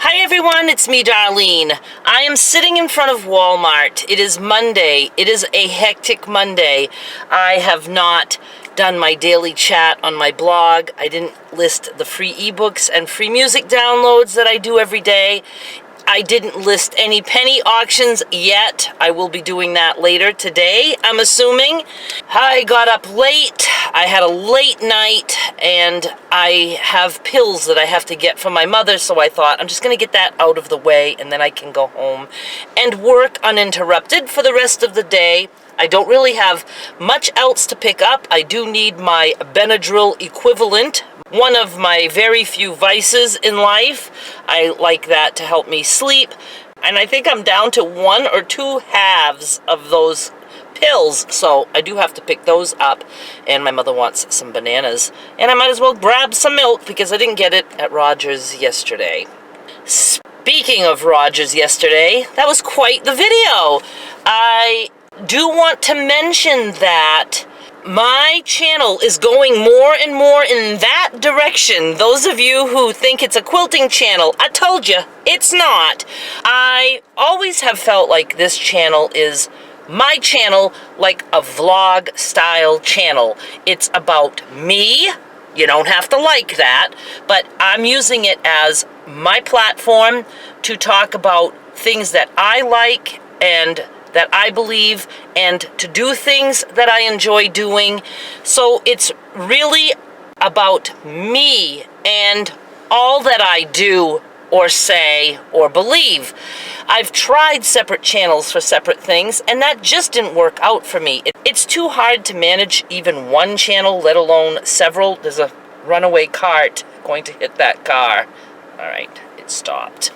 Hi everyone, it's me, Darlene. I am sitting in front of Walmart. It is Monday. It is a hectic Monday. I have not done my daily chat on my blog. I didn't list the free ebooks and free music downloads that I do every day. I didn't list any penny auctions yet. I will be doing that later today, I'm assuming. I got up late. I had a late night, and I have pills that I have to get from my mother, so I thought I'm just going to get that out of the way, and then I can go home and work uninterrupted for the rest of the day. I don't really have much else to pick up. I do need my Benadryl equivalent, one of my very few vices in life. I like that to help me sleep. And I think I'm down to 1 or 2 halves of those pills, so I do have to pick those up. And my mother wants some bananas. And I might as well grab some milk because I didn't get it at Rogers yesterday. Speaking of Rogers yesterday, that was quite the video. I do want to mention that my channel is going more and more in that direction. Those of you who think it's a quilting channel, I told you, it's not. I always have felt like this channel is my channel, like a vlog style channel. It's about me. You don't have to like that, but I'm using it as my platform to talk about things that I like and that I believe, and to do things that I enjoy doing. So it's really about me and all that I do or say or believe. I've tried separate channels for separate things, and that just didn't work out for me. It's too hard to manage even one channel, let alone several. There's a runaway cart going to hit that car. All right, it stopped.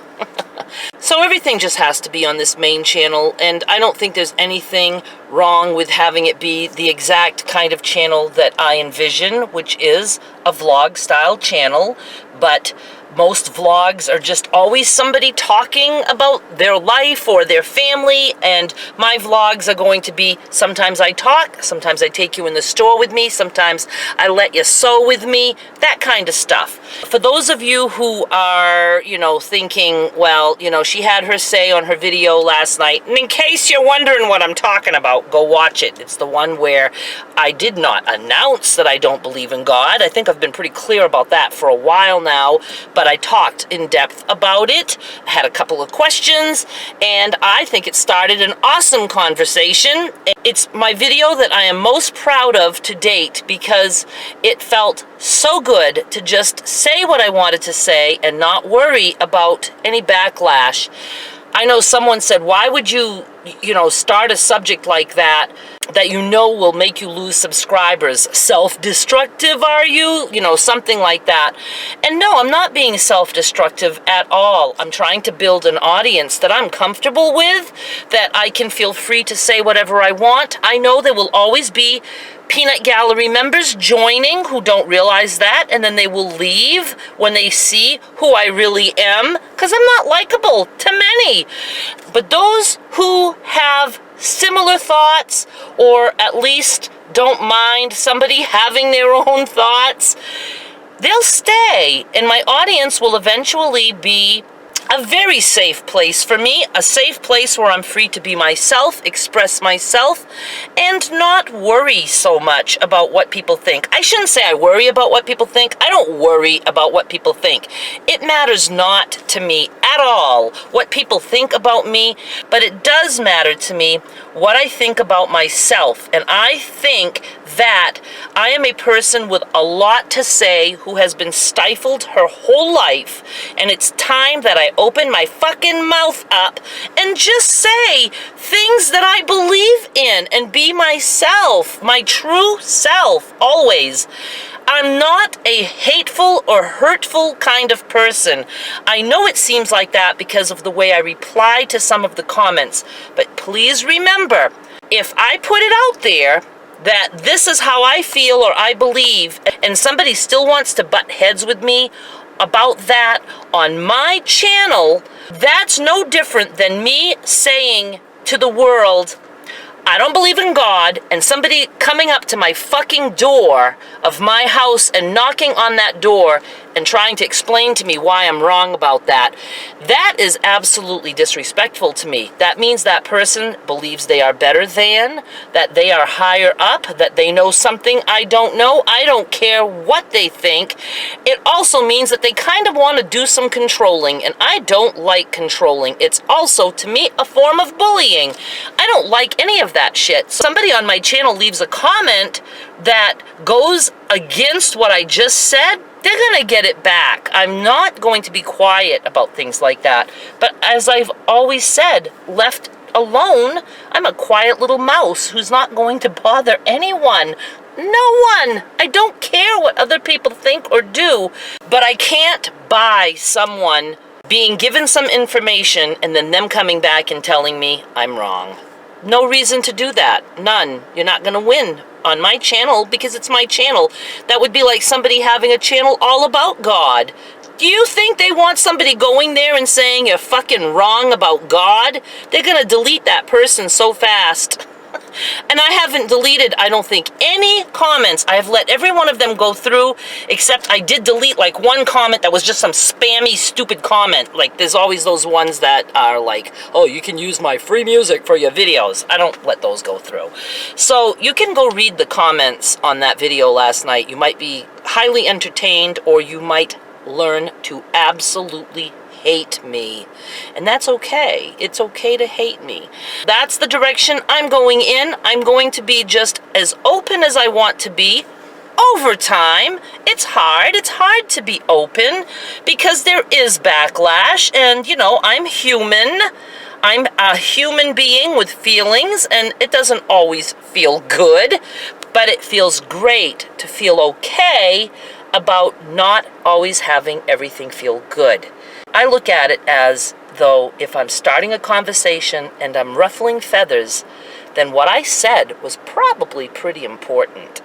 So everything just has to be on this main channel, and I don't think there's anything wrong with having it be the exact kind of channel that I envision, which is a vlog style channel. But most vlogs are just always somebody talking about their life or their family, and my vlogs are going to be, sometimes I talk, sometimes I take you in the store with me, sometimes I let you sew with me, that kind of stuff. For those of you who are, thinking, well, she had her say on her video last night, and in case you're wondering what I'm talking about, go watch it. It's the one where I did not announce that I don't believe in God. I think I've been pretty clear about that for a while now, but I talked in depth about it, had a couple of questions, and I think it started an awesome conversation. It's my video that I am most proud of to date because it felt so good to just say what I wanted to say and not worry about any backlash. I know someone said, why would you, start a subject like that will make you lose subscribers? Self-destructive, are you? Something like that. And no, I'm not being self-destructive at all. I'm trying to build an audience that I'm comfortable with, that I can feel free to say whatever I want. I know there will always be Peanut Gallery members joining who don't realize that, and then they will leave when they see who I really am, because I'm not likable to many. But those who have similar thoughts, or at least don't mind somebody having their own thoughts, they'll stay, and my audience will eventually be a very safe place for me, a safe place where I'm free to be myself, express myself, and not worry so much about what people think. I shouldn't say I worry about what people think. I don't worry about what people think. It matters not to me at all what people think about me, but it does matter to me what I think about myself. And I think that I am a person with a lot to say who has been stifled her whole life, and it's time that I open my fucking mouth up and just say things that I believe in and be myself, my true self, always. I'm not a hateful or hurtful kind of person. I know it seems like that because of the way I reply to some of the comments, but please remember, if I put it out there that this is how I feel or I believe, and somebody still wants to butt heads with me about that on my channel, that's no different than me saying to the world, I don't believe in God, and somebody coming up to my fucking door of my house and knocking on that door and trying to explain to me why I'm wrong about that, that is absolutely disrespectful to me. That means that person believes they are better than, that they are higher up, that they know something I don't know. I don't care what they think. It also means that they kind of want to do some controlling, and I don't like controlling. It's also, to me, a form of bullying. I don't like any of that shit. Somebody on my channel leaves a comment that goes against what I just said, they're going to get it back. I'm not going to be quiet about things like that. But as I've always said, left alone, I'm a quiet little mouse who's not going to bother anyone. No one. I don't care what other people think or do, but I can't buy someone being given some information and then them coming back and telling me I'm wrong. No reason to do that. None. You're not going to win on my channel because it's my channel. That would be like somebody having a channel all about God. Do you think they want somebody going there and saying you're fucking wrong about God? They're going to delete that person so fast. And I haven't deleted, I don't think, any comments. I have let every one of them go through, except I did delete like one comment that was just some spammy, stupid comment. Like, there's always those ones that are like, oh, you can use my free music for your videos. I don't let those go through. So you can go read the comments on that video last night. You might be highly entertained, or you might learn to absolutely hate me. And that's okay. It's okay to hate me. That's the direction I'm going in. I'm going to be just as open as I want to be. Over time, it's hard. It's hard to be open because there is backlash, and you know, I'm human. I'm a human being with feelings, and it doesn't always feel good, but it feels great to feel okay about not always having everything feel good. I look at it as though if I'm starting a conversation and I'm ruffling feathers, then what I said was probably pretty important.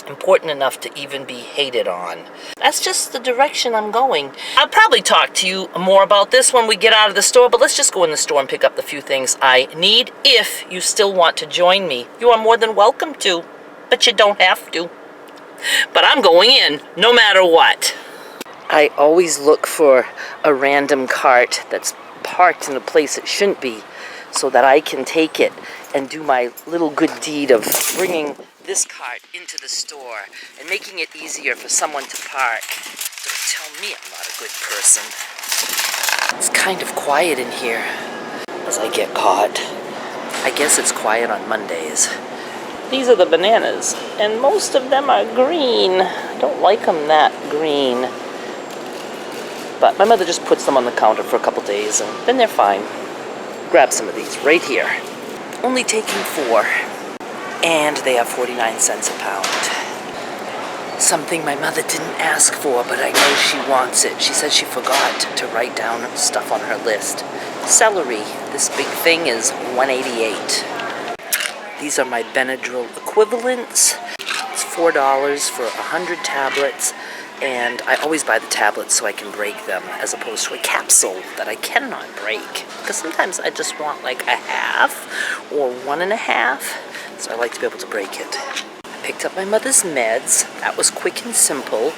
Important enough to even be hated on. That's just the direction I'm going. I'll probably talk to you more about this when we get out of the store, but let's just go in the store and pick up the few things I need. If you still want to join me, you are more than welcome to, but you don't have to. But I'm going in, no matter what. I always look for a random cart that's parked in a place it shouldn't be so that I can take it and do my little good deed of bringing this cart into the store and making it easier for someone to park. Don't tell me I'm not a good person. It's kind of quiet in here as I get caught. I guess it's quiet on Mondays. These are the bananas, and most of them are green. I don't like them that green. But my mother just puts them on the counter for a couple days, and then they're fine. Grab some of these right here. Only taking 4. And they have 49 cents a pound. Something my mother didn't ask for, but I know she wants it. She said she forgot to write down stuff on her list. Celery. This big thing is $1.88. These are my Benadryl equivalents. It's $4 for 100 tablets. And I always buy the tablets so I can break them, as opposed to a capsule that I cannot break. Because sometimes I just want like a half or 1.5. So I like to be able to break it. I picked up my mother's meds. That was quick and simple.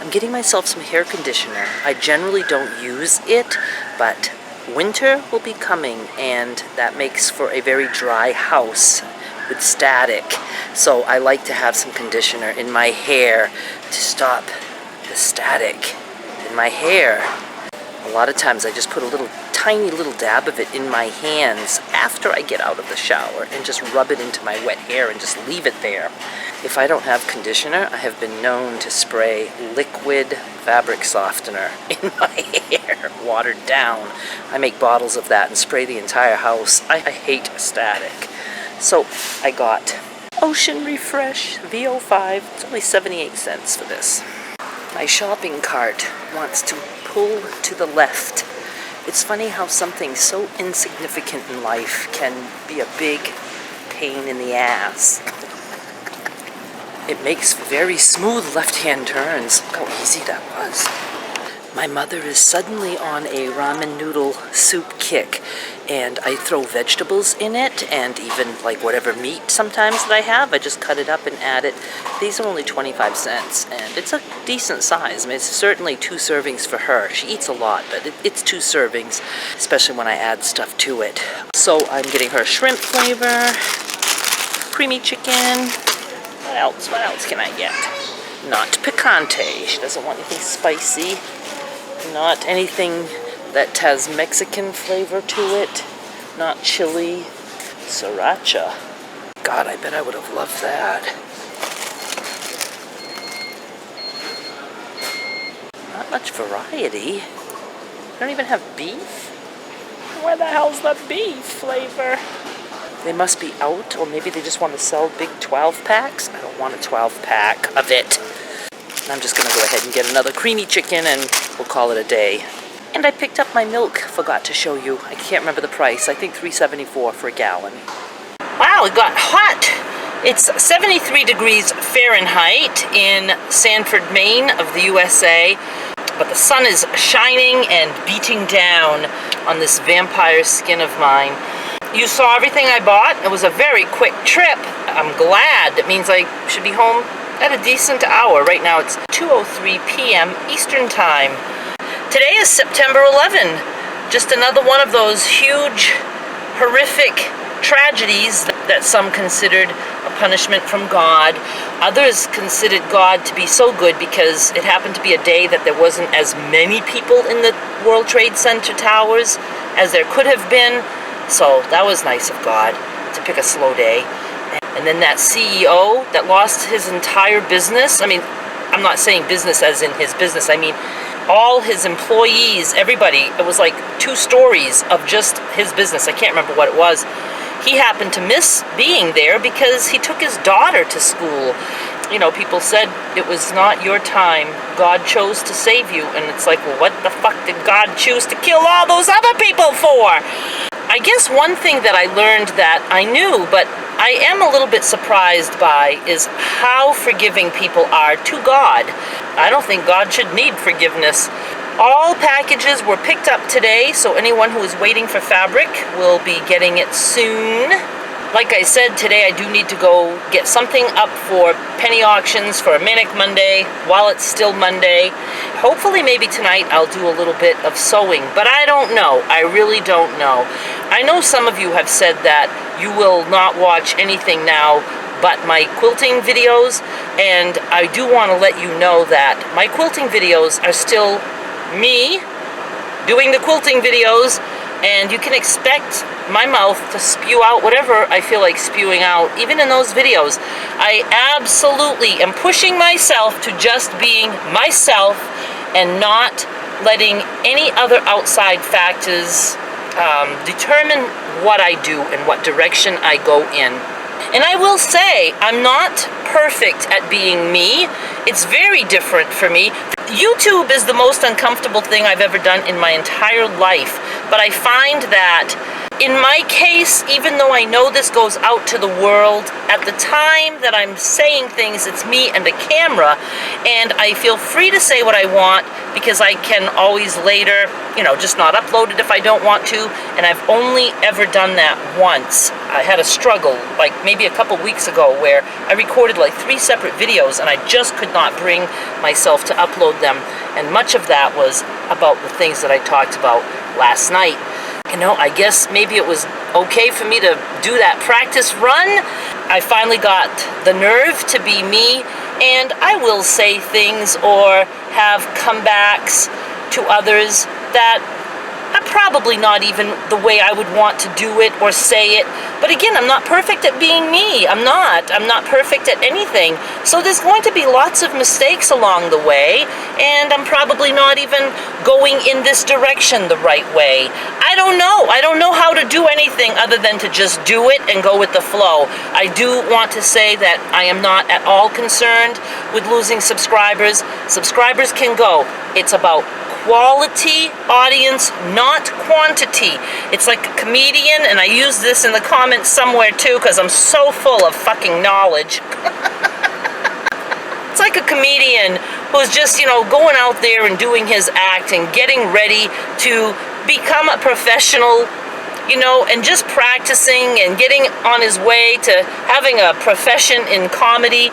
I'm getting myself some hair conditioner. I generally don't use it, but winter will be coming, and that makes for a very dry house with static. So I like to have some conditioner in my hair to stop the static in my hair. A lot of times I just put a tiny little dab of it in my hands after I get out of the shower and just rub it into my wet hair and just leave it there. If I don't have conditioner, I have been known to spray liquid fabric softener in my hair, watered down. I make bottles of that and spray the entire house. I hate static. So I got Ocean Refresh VO5. It's only 78 cents for this. My shopping cart wants to pull to the left. It's funny how something so insignificant in life can be a big pain in the ass. It makes very smooth left-hand turns. Look how easy that was. My mother is suddenly on a ramen noodle soup kick, and I throw vegetables in it, and even like whatever meat sometimes that I have, I just cut it up and add it. These are only 25 cents, and it's a decent size. I mean, it's certainly 2 servings for her. She eats a lot, but it's 2 servings, especially when I add stuff to it. So I'm getting her shrimp flavor, creamy chicken. What else? What else can I get? Not picante. She doesn't want anything spicy. Not anything that has Mexican flavor to it. Not chili. Sriracha. God, I bet I would have loved that. Not much variety. They don't even have beef? Where the hell's the beef flavor? They must be out, or maybe they just want to sell big 12 packs. I don't want a 12 pack of it. I'm just going to go ahead and get another creamy chicken and we'll call it a day. And I picked up my milk, forgot to show you. I can't remember the price. I think $3.74 for a gallon. Wow, it got hot. It's 73 degrees Fahrenheit in Sanford, Maine of the USA. But the sun is shining and beating down on this vampire skin of mine. You saw everything I bought. It was a very quick trip. I'm glad. It means I should be home at a decent hour. Right now it's 2:03 p.m. Eastern Time. Today is September 11. Just another one of those huge, horrific tragedies that some considered a punishment from God. Others considered God to be so good because it happened to be a day that there wasn't as many people in the World Trade Center towers as there could have been. So that was nice of God to pick a slow day. And then that CEO that lost his entire business. I mean, I'm not saying business as in his business. I mean, all his employees, everybody. It was like 2 stories of just his business. I can't remember what it was. He happened to miss being there because he took his daughter to school. You know, people said it was not your time. God chose to save you. And it's like, well, what the fuck did God choose to kill all those other people for? I guess one thing that I learned that I knew, but I am a little bit surprised by, is how forgiving people are to God. I don't think God should need forgiveness. All packages were picked up today, so anyone who is waiting for fabric will be getting it soon. Like I said, today I do need to go get something up for penny auctions for a Manic Monday while it's still Monday. Hopefully maybe tonight I'll do a little bit of sewing, but I don't know. I really don't know. I know some of you have said that you will not watch anything now but my quilting videos, and I do want to let you know that my quilting videos are still me doing the quilting videos, and you can expect my mouth to spew out whatever I feel like spewing out, even in those videos. I absolutely am pushing myself to just being myself and not letting any other outside factors determine what I do and what direction I go in. And I will say, I'm not perfect at being me. It's very different for me. YouTube is the most uncomfortable thing I've ever done in my entire life. But I find that in my case, even though I know this goes out to the world, at the time that I'm saying things, it's me and a camera, and I feel free to say what I want because I can always later, just not upload it if I don't want to, and I've only ever done that once. I had a struggle, like maybe a couple weeks ago, where I recorded like 3 separate videos and I just could not bring myself to upload them, and much of that was about the things that I talked about last night. I guess maybe it was okay for me to do that practice run. I finally got the nerve to be me, and I will say things or have comebacks to others that are probably not even the way I would want to do it or say it. But again, I'm not perfect at being me. I'm not perfect at anything. So there's going to be lots of mistakes along the way, and I'm probably not even going in this direction the right way. I don't know. I don't know how to do anything other than to just do it and go with the flow. I do want to say that I am not at all concerned with losing subscribers. Subscribers can go. It's about quality audience, not quantity. It's like a comedian, and I use this in the comments somewhere too because I'm so full of fucking knowledge. It's like a comedian who's just, you know, going out there and doing his act and getting ready to become a professional, you know, and just practicing and getting on his way to having a profession in comedy.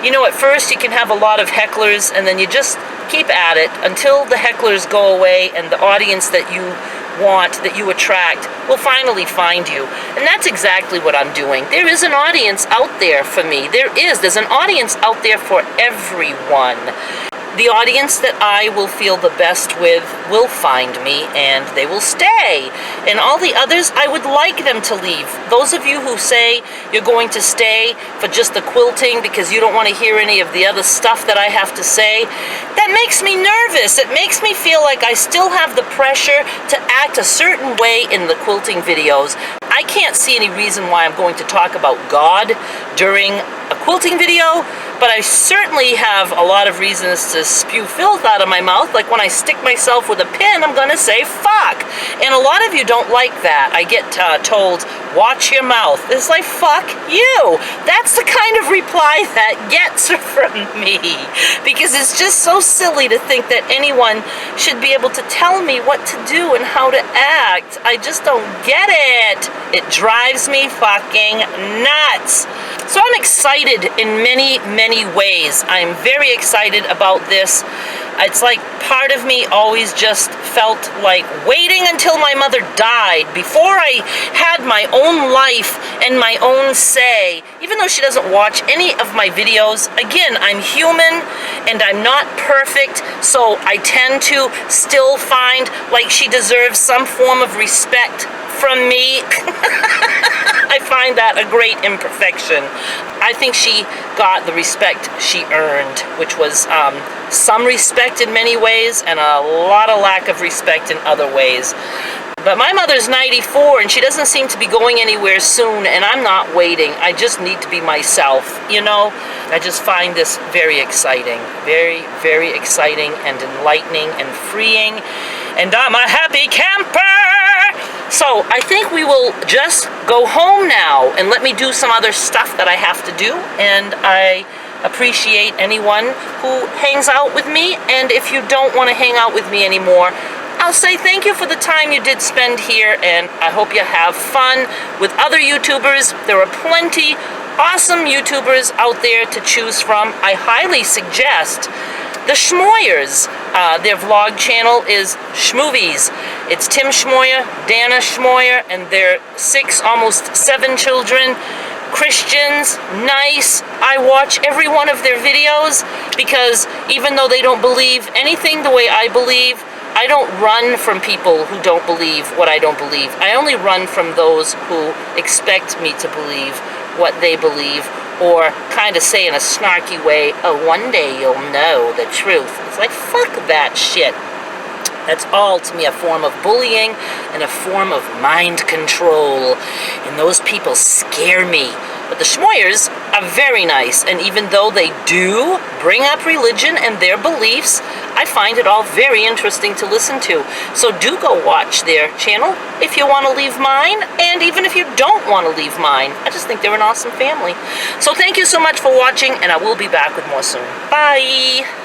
You know, at first you can have a lot of hecklers, and then you just keep at it until the hecklers go away and the audience that you want, that you attract, will finally find you. And that's exactly what I'm doing. There is an audience out there for me. There's an audience out there for everyone. The audience that I will feel the best with will find me, and they will stay. And all the others, I would like them to leave. Those of you who say you're going to stay for just the quilting because you don't want to hear any of the other stuff that I have to say, that makes me nervous. It makes me feel like I still have the pressure to act a certain way in the quilting videos. I can't see any reason why I'm going to talk about God during a quilting video, but I certainly have a lot of reasons to spew filth out of my mouth. Like when I stick myself with a pin, I'm gonna say fuck. And a lot of you don't like that. I get told, watch your mouth. It's like, fuck you. That's the kind of reply that gets from me, because it's just so silly to think that anyone should be able to tell me what to do and how to act. I just don't get it. It drives me fucking nuts. So I'm excited in many, many ways. I'm very excited about this. It's like part of me always just felt like waiting until my mother died before I had my own life and my own say. Even though she doesn't watch any of my videos, again, I'm human and I'm not perfect, so I tend to still find like she deserves some form of respect from me. I find that a great imperfection. I think she got the respect she earned, which was some respect in many ways and a lot of lack of respect in other ways. But my mother's 94 and she doesn't seem to be going anywhere soon, and I'm not waiting. I just need to be myself, you know? I just find this very exciting. Very, very exciting and enlightening and freeing. And I'm a happy camper! So I think we will just go home now and let me do some other stuff that I have to do. And I appreciate anyone who hangs out with me. And if you don't want to hang out with me anymore, I'll say thank you for the time you did spend here, and I hope you have fun with other YouTubers. There are plenty awesome YouTubers out there to choose from. I highly suggest the Schmoyers. Their vlog channel is Schmovies. It's Tim Schmoyer, Dana Schmoyer, and their 6, almost 7 children. Christians, nice. I watch every one of their videos because even though they don't believe anything the way I believe, I don't run from people who don't believe what I don't believe. I only run from those who expect me to believe what they believe, or kind of say in a snarky way, oh, one day you'll know the truth. It's like, fuck that shit. That's all to me a form of bullying and a form of mind control. And those people scare me. But the Schmoyers are very nice, and even though they do bring up religion and their beliefs, I find it all very interesting to listen to. So do go watch their channel if you want to leave mine, and even if you don't want to leave mine. I just think they're an awesome family. So thank you so much for watching, and I will be back with more soon. Bye!